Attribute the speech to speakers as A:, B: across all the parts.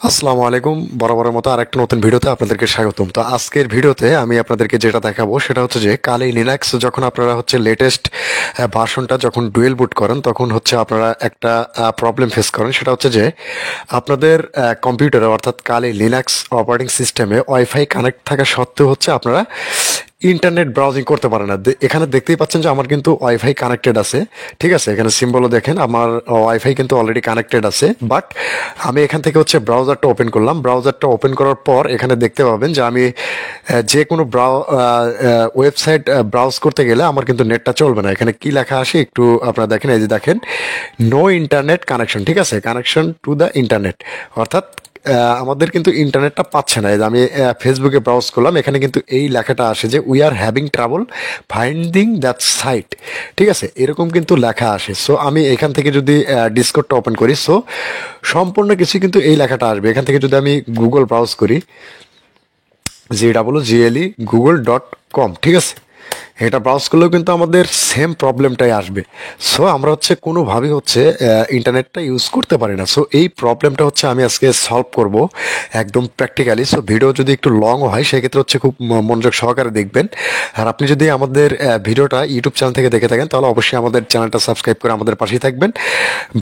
A: আসসালামু আলাইকুম। বরাবরের মতো আরেকটা নতুন ভিডিওতে আপনাদেরকে স্বাগতম। তো আজকের ভিডিওতে আমি আপনাদেরকে যেটা দেখাবো সেটা হচ্ছে যে কালি লিনাক্স যখন আপনারা হচ্ছে লেটেস্ট ভার্সনটা যখন ডুয়েল বুট করেন তখন হচ্ছে আপনারা একটা প্রবলেম ফেস করেন। সেটা হচ্ছে যে আপনাদের কম্পিউটারে অর্থাৎ কালি লিনাক্স অপারেটিং সিস্টেমে ওয়াইফাই কানেক্ট থাকা সত্ত্বেও হচ্ছে আপনারা ইন্টারনেট ব্রাউজিং করতে পারে না। এখানে দেখতেই পাচ্ছেন যে আমার কিন্তু ওয়াইফাই কানেক্টেড আছে, ঠিক আছে। এখানে সিম্বলও দেখেন আমার ওয়াইফাই কিন্তু অলরেডি কানেক্টেড আছে, বাট আমি এখান থেকে হচ্ছে ব্রাউজারটা ওপেন করলাম। ব্রাউজারটা ওপেন করার পর এখানে দেখতে পাবেন যে আমি যে কোনো ওয়েবসাইট ব্রাউজ করতে গেলে আমার কিন্তু নেটটা চলবে না। এখানে কি লেখা আসে একটু আপনারা দেখেন, এই যে দেখেন নো ইন্টারনেট কানেকশন, ঠিক আছে, কানেকশন টু দ্য ইন্টারনেট, অর্থাৎ আমাদের কিন্তু ইন্টারনেটটা পাচ্ছে না। এই যে আমি ফেসবুকে ব্রাউজ করলাম, এখানে কিন্তু এই লেখাটা আসে যে we are having trouble finding that site, ঠিক আছে, এরকম কিন্তু লেখা আসে। সো আমি এখান থেকে যদি ডিসকর্ডটা ওপেন করি, সো সম্পূর্ণ কিছু কিন্তু এই লেখাটা আসবে। এখান থেকে যদি আমি গুগল ব্রাউজ করি, GWGLE google.com, ঠিক আছে, এটা ব্রাউজ করলেও কিন্তু আমাদের সেম প্রবলেমটাই আসবে। সো আমরা হচ্ছে কোনোভাবেই হচ্ছে ইন্টারনেটটা ইউজ করতে পারি না। সো এই প্রবলেমটা হচ্ছে আমি আজকে সলভ করব একদম প্র্যাকটিক্যালি। সো ভিডিও যদি একটু লংও হয় সেক্ষেত্রে হচ্ছে খুব মনোযোগ সহকারে দেখবেন। আর আপনি যদি আমাদের ভিডিওটা ইউটিউব চ্যানেল থেকে দেখে থাকেন তাহলে অবশ্যই আমাদের চ্যানেলটা সাবস্ক্রাইব করে আমাদের পাশেই থাকবেন।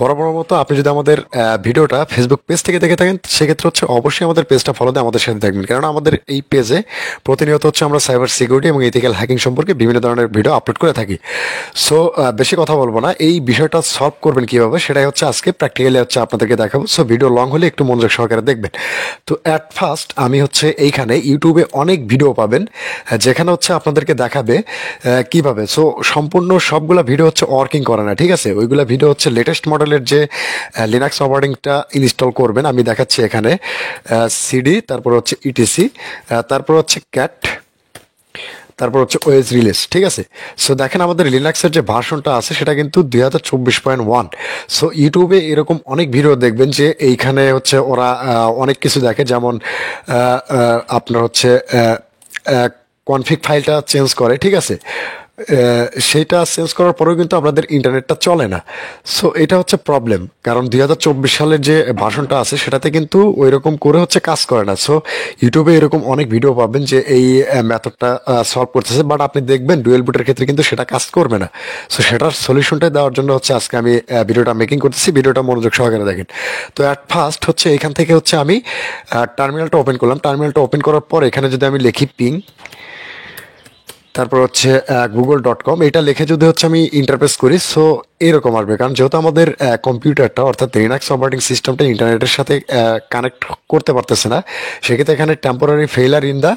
A: বরাবর মতো আপনি যদি আমাদের ভিডিওটা ফেসবুক পেজ থেকে দেখে থাকেন সেক্ষেত্রে হচ্ছে অবশ্যই আমাদের পেজটা ফলো দিয়ে আমাদের সাথে থাকবেন, কারণ আমাদের এই পেজে প্রতিনিয়ত হচ্ছে আমরা সাইবার সিকিউরিটি এবং ইথিক্যাল হ্যাকিং সম্পর্কে বিভিন্ন ধরনের ভিডিও আপলোড করে থাকি। সো বেশি কথা বলবো না, এই বিষয়টা সলভ করবেন কিভাবে সেটাই হচ্ছে আজকে প্র্যাকটিক্যালি হচ্ছে আপনাদেরকে দেখাবো। সো ভিডিও লং হলে একটু মনোযোগ সহকারে দেখবেন। তো অ্যাট ফার্স্ট আমি হচ্ছে এইখানে ইউটিউবে অনেক ভিডিও পাবেন যেখানে হচ্ছে আপনাদেরকে দেখাবে কিভাবে। সো সম্পূর্ণ সবগুলা ভিডিও হচ্ছে ওয়ার্কিং করে না, ঠিক আছে, ওইগুলা ভিডিও হচ্ছে লেটেস্ট মডেলের যে লিনাক্স অপারেটিংটা ইনস্টল করবেন আমি দেখাচ্ছি এখানে। সিডি, তারপর হচ্ছে ইটিসি, তারপর হচ্ছে ক্যাট, তারপর হচ্ছে ওএস রিলিজ, ঠিক আছে। সো দেখেন আমাদের লিনাক্সের যে ভার্সনটা আছে সেটা কিন্তু 2024.1। সো ইউটিউবে এরকম অনেক ভিডিও দেখবেন যে এইখানে হচ্ছে ওরা অনেক কিছু দেখে, যেমন আপনার হচ্ছে কনফিগ ফাইলটা চেঞ্জ করে, ঠিক আছে, সেইটা চেঞ্জ করার পরেও কিন্তু আপনাদের ইন্টারনেটটা চলে না। সো এটা হচ্ছে প্রবলেম, কারণ 2024 সালের যে ভার্সনটা আছে সেটাতে কিন্তু ওই রকম করে হচ্ছে কাজ করে না। সো ইউটিউবে এরকম অনেক ভিডিও পাবেন যে এই মেথডটা সলভ করতেছে, বাট আপনি দেখবেন ডুয়েল বুটের ক্ষেত্রে কিন্তু সেটা কাজ করবে না। সো সেটার সলিউশনটা দেওয়ার জন্য হচ্ছে আজকে আমি ভিডিওটা মেকিং করতেছি। ভিডিওটা মনোযোগ সহকারে দেখেন। তো অ্যাট ফার্স্ট হচ্ছে এখান থেকে হচ্ছে আমি টার্মিনালটা ওপেন করলাম। টার্মিনালটা ওপেন করার পর এখানে যদি আমি লিখি পিং, তারপর হচ্ছে google.com, এটা লিখে যদি হচ্ছে আমি ইন্টারপ্রেস করি, সো এরকম আসবে। কারণ যেহেতু আমাদের কম্পিউটারটা অর্থাৎ লিনাক্স অপারেটিং সিস্টেমটা ইন্টারনেটের সাথে কানেক্ট করতে পারতেছে না, সেক্ষেত্রে এখানে temporary failure in the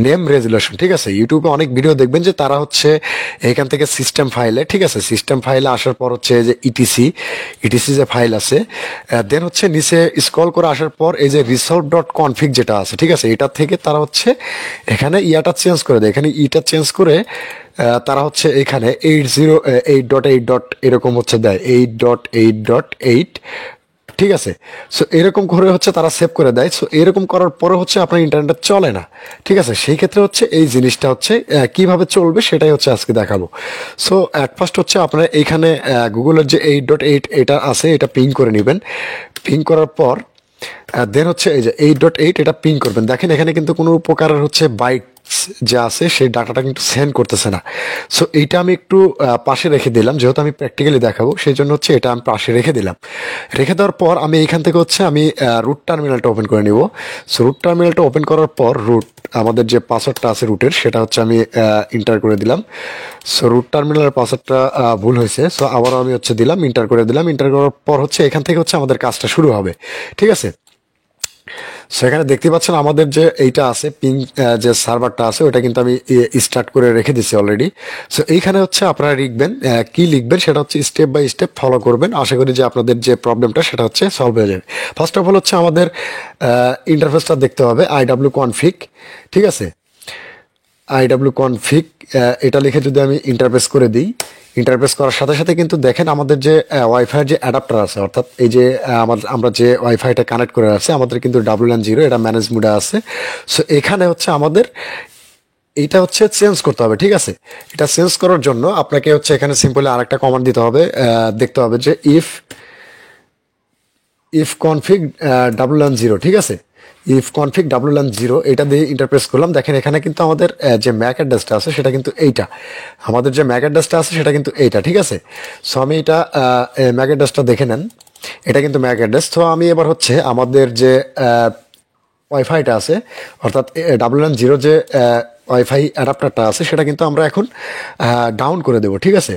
A: name resolution, ঠিক আছে। ইউটিউবে অনেক ভিডিও দেখবেন যে তারা হচ্ছে এখান থেকে সিস্টেম ফাইলে, ঠিক আছে, সিস্টেম ফাইলে আসার পর হচ্ছে যে ইটিসি ইটিসি যে ফাইল আছে, দেন হচ্ছে নিচে স্ক্রল করে আসার পর এই যে resolve.config যেটা আছে, ঠিক আছে, এটা থেকে তারা হচ্ছে এখানে ইয়াটা চেঞ্জ করে দেয়। এখানে ইটা চেঞ্জ করে তারা হচ্ছে এখানে 8.8.8 এরকম হচ্ছে দেয়, 8.8.8, ঠিক আছে। সো এরকম করে হচ্ছে তারা সেভ করে দেয়। সো এরকম করার পরে হচ্ছে আপনার ইন্টারনেট চলে না, ঠিক আছে। সেই ক্ষেত্রে হচ্ছে এই জিনিসটা হচ্ছে কিভাবে চলবে সেটাই হচ্ছে আজকে দেখাবো। সো অ্যাট ফার্স্ট হচ্ছে আপনার এইখানে গুগলের যে 8.8 এটা আছে এটা পিং করে নেবেন। পিং করার পর দেন হচ্ছে এই যে 8.8 এটা পিং করবেন। দেখেন এখানে কিন্তু কোনো প্রকারের হচ্ছে বাইটস যা আছে সেই ডাটাটা কিন্তু সেন্ড করতেছে না। সো এইটা আমি একটু পাশে রেখে দিলাম, যেহেতু আমি প্র্যাকটিক্যালি দেখাবো সেই জন্য হচ্ছে এটা আমি পাশে রেখে দিলাম। রেখে দেওয়ার পর আমি এইখান থেকে হচ্ছে আমি রুট টার্মিনালটা ওপেন করে নিব। সো রুট টার্মিনালটা ওপেন করার পর রুট আমাদের যে পাসওয়ার্ডটা আছে রুটের সেটা হচ্ছে আমি ইন্টার করে দিলাম। সো রুট টার্মিনালের পাসওয়ার্ডটা ভুল হয়েছে, সো আবারও আমি হচ্ছে দিলাম, ইন্টার করে দিলাম। ইন্টার করার পর হচ্ছে এখান থেকে হচ্ছে আমাদের কাজটা শুরু হবে, ঠিক আছে। সেখানে দেখতে পাচ্ছেন আমাদের যে এইটা আছে পিং যে সার্ভারটা আছে ওটা কিন্তু আমি স্টার্ট করে রেখে দিছি অলরেডি। সো এইখানে হচ্ছে আপনারা লিখবেন, কি লিখবেন সেটা হচ্ছে স্টেপ বাই স্টেপ ফলো করবেন। আশা করি যে আপনাদের যে প্রবলেমটা সেটা হচ্ছে সলভ হয়ে যাবে। ফার্স্ট অফ অল হচ্ছে আমাদের ইন্টারফেসটা দেখতে হবে আইডাব্লিউ কনফিগ, ঠিক আছে। আইডাব্লিউ কনফিগ এটা লিখে যদি আমি ইন্টারফেস করে দিই, ইন্টারফেস করার সাথে সাথে কিন্তু দেখেন আমাদের যে ওয়াইফাইয়ের যে অ্যাডাপ্টার আছে, অর্থাৎ এই যে আমরা যে ওয়াইফাইটা কানেক্ট করে আছে আমাদের কিন্তু WLAN 0 এটা ম্যানেজ মোডে আছে। সো এখানে হচ্ছে আমাদের এইটা হচ্ছে চেঞ্জ করতে হবে, ঠিক আছে। এটা চেঞ্জ করার জন্য আপনাকে হচ্ছে এখানে সিম্পলি আরেকটা কমান্ড দিতে হবে, দেখতে হবে যে ইফ ইফ কনফিগ $0, ঠিক আছে। ইফ কনফিগ $0 এটা দিয়ে ইন্টারপ্রেস করলাম। দেখেন এখানে কিন্তু আমাদের যে ম্যাক অ্যাড্রেসটা আছে সেটা কিন্তু এইটা, আমাদের যে ম্যাক অ্যাড্রেসটা আছে সেটা কিন্তু এইটা, ঠিক আছে। সো আমি এটা ম্যাক অ্যাড্রেসটা দেখে নেন, এটা কিন্তু ম্যাক অ্যাড্রেস। তো আমি এবার হচ্ছে আমাদের যে ওয়াইফাইটা আছে, অর্থাৎ $0 যে ওয়াইফাই অ্যাডাপ্টারটা আছে সেটা কিন্তু আমরা এখন ডাউন করে দেবো, ঠিক আছে।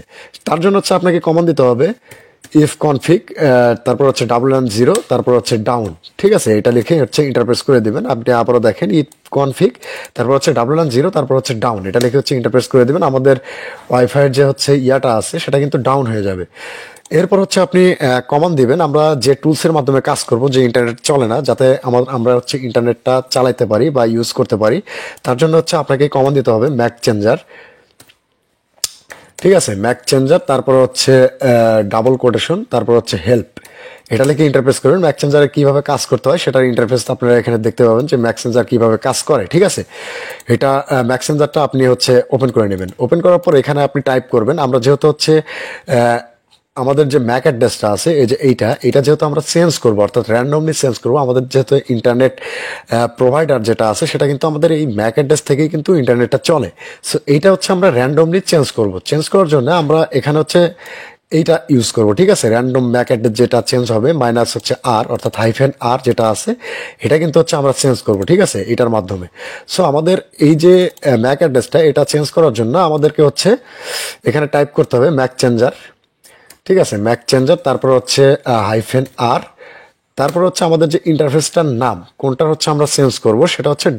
A: তার জন্য হচ্ছে আপনাকে কমান্ড দিতে হবে ইফ কনফিগ, তারপর হচ্ছে $0, তারপর হচ্ছে ডাউন, ঠিক আছে। এটা লিখে হচ্ছে ইন্টারপ্রেস করে দিবেন। আপনি আবারও দেখেন ইফ কনফিগ, তারপর হচ্ছে $0, তারপর হচ্ছে ডাউন, এটা লিখে হচ্ছে ইন্টারপ্রেস করে দিবেন। আমাদের ওয়াইফাইয়ের যে হচ্ছে ইয়াটা আছে সেটা কিন্তু ডাউন হয়ে যাবে। এরপর হচ্ছে আপনি কমান্ড দিবেন, আমরা যে টুলসের মাধ্যমে কাজ করব, যে ইন্টারনেট চলে না, যাতে আমরা হচ্ছে ইন্টারনেটটা চালাইতে পারি বা ইউজ করতে পারি, তার জন্য হচ্ছে আপনাকে কমান্ড দিতে হবে ম্যাক চেঞ্জার, ঠিক আছে। ম্যাক চেঞ্জার, তারপর হচ্ছে ডাবল কোটেশন, তারপর হচ্ছে হেল্প, এটা লিখে ইন্টারফেস করবেন। ম্যাক চেঞ্জারে কীভাবে কাজ করতে হয় সেটার ইন্টারফেস আপনারা এখানে দেখতে পাবেন যে ম্যাক চেঞ্জার কীভাবে কাজ করে, ঠিক আছে। এটা ম্যাক চেঞ্জারটা আপনি হচ্ছে ওপেন করে নেবেন। ওপেন করার পর এখানে আপনি টাইপ করবেন, আমরা যেহেতু হচ্ছে আমাদের যে ম্যাক অ্যাড্রেসটা আছে এই যে এইটা যেহেতু আমরা চেঞ্জ করবো, অর্থাৎ র্যান্ডমলি চেঞ্জ করবো, আমাদের যেহেতু ইন্টারনেট প্রোভাইডার যেটা আছে সেটা কিন্তু আমাদের এই ম্যাক অ্যাড্রেস থেকেই কিন্তু ইন্টারনেটটা চলে। সো এইটা হচ্ছে আমরা র্যান্ডমলি চেঞ্জ করব। চেঞ্জ করার জন্য আমরা এখানে হচ্ছে এইটা ইউজ করব, ঠিক আছে। র্যান্ডম ম্যাক অ্যাড্রেস যেটা চেঞ্জ হবে মাইনাস হচ্ছে আর, অর্থাৎ -R যেটা আছে এটা কিন্তু হচ্ছে আমরা চেঞ্জ করব, ঠিক আছে, এটার মাধ্যমে। সো আমাদের এই যে ম্যাক অ্যাড্রেসটা এটা চেঞ্জ করার জন্য আমাদেরকে হচ্ছে এখানে টাইপ করতে হবে ম্যাক চেঞ্জার, ঠিক আছে। ম্যাক চেঞ্জার, তারপর হচ্ছে -R, তারপর হচ্ছে আমাদের যে ইন্টারফেসটার নাম কোনটা হচ্ছে আমরা চেঞ্জ করব সেটা হচ্ছে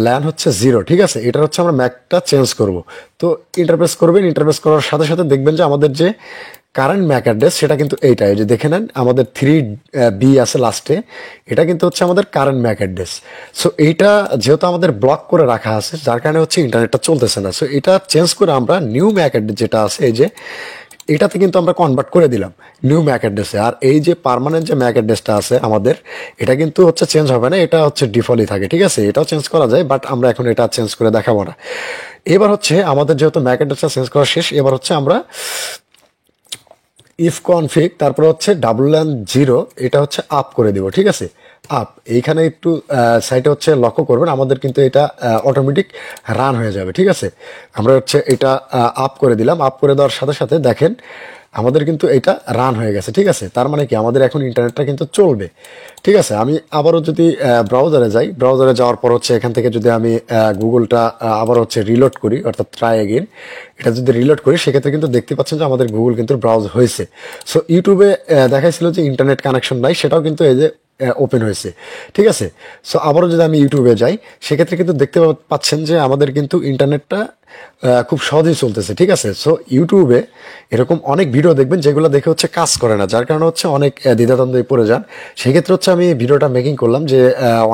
A: ল্যান হচ্ছে 0, ঠিক আছে। এটা হচ্ছে আমরা ম্যাকটা চেঞ্জ করব। তো ইন্টারফেস করবেন, ইন্টারফেস করার সাথে সাথে দেখবেন যে আমাদের যে কারেন্ট ম্যাক অ্যাড্রেস সেটা কিন্তু এইটা, এই যে দেখে নেন আমাদের 3B আছে লাস্টে, এটা কিন্তু হচ্ছে আমাদের কারেন্ট ম্যাক অ্যাড্রেস। সো এইটা যেহেতু আমাদের ব্লক করে রাখা আছে যার কারণে হচ্ছে ইন্টারনেটটা চলতেছে না। সো এটা চেঞ্জ করে আমরা নিউ ম্যাক অ্যাড্রেস যেটা আছে এই যে এটাতে কিন্তু আমরা কনভার্ট করে দিলাম নিউ ম্যাক অ্যাড্রেসে। আর এই যে পার্মানেন্ট যে ম্যাক অ্যাড্রেসটা আছে আমাদের, এটা কিন্তু হচ্ছে চেঞ্জ হবে না, এটা হচ্ছে ডিফল্টই থাকে, ঠিক আছে। এটাও চেঞ্জ করা যায়, বাট আমরা এখন এটা চেঞ্জ করে দেখাবো না। এবার হচ্ছে আমাদের যেহেতু ম্যাক অ্যাড্রেসটা চেঞ্জ করা শেষ, এবার হচ্ছে আমরা ইফ কনফিগ, তারপর হচ্ছে $0 এটা হচ্ছে আপ করে দিব, ঠিক আছে। আপ, এইখানে একটু সাইটে হচ্ছে লক্ষ্য করবেন, আমাদের কিন্তু এটা অটোমেটিক রান হয়ে যাবে, ঠিক আছে। আমরা হচ্ছে এটা আপ করে দিলাম। আপ করে দেওয়ার সাথে সাথে দেখেন আমাদের কিন্তু এটা রান হয়ে গেছে, ঠিক আছে। তার মানে কি আমাদের এখন ইন্টারনেটটা কিন্তু চলবে, ঠিক আছে। আমি আবারও যদি ব্রাউজারে যাই, ব্রাউজারে যাওয়ার পর হচ্ছে এখান থেকে যদি আমি গুগলটা আবার হচ্ছে রিলোড করি, অর্থাৎ ট্রাই এগেইন, এটা যদি রিলোড করি সেক্ষেত্রে কিন্তু দেখতে পাচ্ছেন যে আমাদের গুগল কিন্তু ব্রাউজ হয়েছে। সো ইউটিউবে দেখাইছিল যে ইন্টারনেট কানেকশন নাই, সেটাও কিন্তু এই যে ওপেন হয়েছে, ঠিক আছে। সো আবারও যদি আমি ইউটিউবে যাই সেক্ষেত্রে কিন্তু দেখতে পাচ্ছেন যে আমাদের কিন্তু ইন্টারনেটটা খুব সহজেই চলতেছে, ঠিক আছে। সো ইউটিউবে এরকম অনেক ভিডিও দেখবেন যেগুলো দেখে হচ্ছে কাজ করে না, যার কারণে হচ্ছে অনেক দ্বিধাদ্বন্দ্বে পড়ে যান। সেক্ষেত্রে হচ্ছে আমি ভিডিওটা মেকিং করলাম যে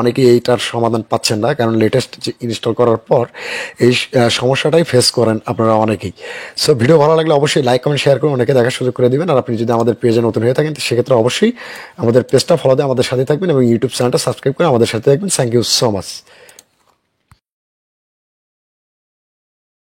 A: অনেকেই এইটার সমাধান পাচ্ছেন না, কারণ লেটেস্ট ইনস্টল করার পর এই সমস্যাটাই ফেস করেন আপনারা অনেকেই। সো ভিডিও ভালো লাগলে অবশ্যই লাইক কমেন্ট শেয়ার করে অনেকে দেখার সুযোগ করে দিবেন। আর আপনি যদি আমাদের পেজে নতুন হয়ে থাকেন সেক্ষেত্রে অবশ্যই আমাদের পেজটা ফলো দিয়ে আমাদের সাথে থাকবেন এবং ইউটিউব চ্যানেলটা সাবস্ক্রাইব করে আমাদের সাথে থাকবেন। Thank you so much.